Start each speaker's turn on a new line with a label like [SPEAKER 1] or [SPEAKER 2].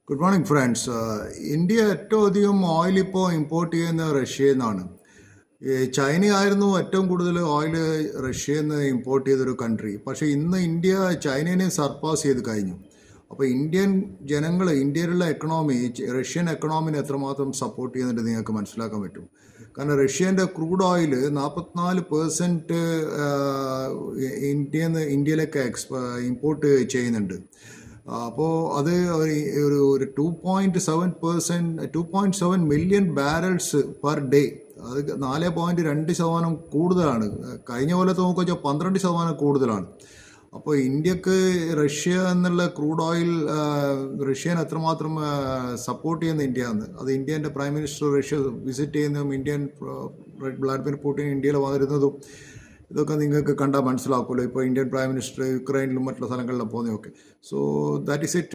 [SPEAKER 1] Good morning friends. India ഏറ്റവും അധികം oil ഇപ്പോൾ ഇമ്പോർട്ട് ചെയ്യുന്ന റഷ്യയിൽ നിന്നാണ്. ചൈനയായിരുന്നു ഏറ്റവും കൂടുതൽ ഓയിൽ റഷ്യയിൽ നിന്ന് ഇമ്പോർട്ട് ചെയ്തൊരു കൺട്രി. പക്ഷേ ഇന്ന് ഇന്ത്യ ചൈനയെ സർപ്പാസ് ചെയ്ത് കഴിഞ്ഞു. അപ്പോൾ ഇന്ത്യൻ ജനങ്ങൾ, ഇന്ത്യയിലുള്ള എക്കണോമി റഷ്യൻ എക്കണോമിനെ എത്രമാത്രം സപ്പോർട്ട് ചെയ്യുന്നുണ്ട് നിങ്ങൾക്ക് മനസ്സിലാക്കാൻ പറ്റും. കാരണം റഷ്യൻ്റെ ക്രൂഡ് ഓയിൽ 44% ഇന്ത്യയിലേക്ക് ഇമ്പോർട്ട് ചെയ്യുന്നുണ്ട്. അപ്പോൾ അത് ഒരു 2.7 മില്യൺ ബാരൽസ് പെർ ഡേ, അത് 4.2% കൂടുതലാണ്. കഴിഞ്ഞ കൊല്ലത്ത് നോക്കിയാൽ 12% കൂടുതലാണ്. അപ്പോൾ ഇന്ത്യക്ക് റഷ്യ എന്നുള്ള ക്രൂഡ് ഓയിൽ, റഷ്യൻ എത്രമാത്രം സപ്പോർട്ട് ചെയ്യുന്ന ഇന്ത്യ എന്ന്, അത് ഇന്ത്യൻ്റെ പ്രൈം മിനിസ്റ്റർ റഷ്യ വിസിറ്റ് ചെയ്യുന്നതും ഇന്ത്യൻ വ്ളാഡിമിർ പുടിൻ ഇന്ത്യയിൽ വന്നിരുന്നതും ഇതൊക്കെ നിങ്ങൾക്ക് കണ്ടാൽ മനസ്സിലാക്കുമല്ലോ. ഇപ്പോൾ ഇന്ത്യൻ പ്രൈം മിനിസ്റ്റർ യുക്രൈനിലും മറ്റുള്ള സ്ഥലങ്ങളിലും പോകുന്നതൊക്കെ. So that is it.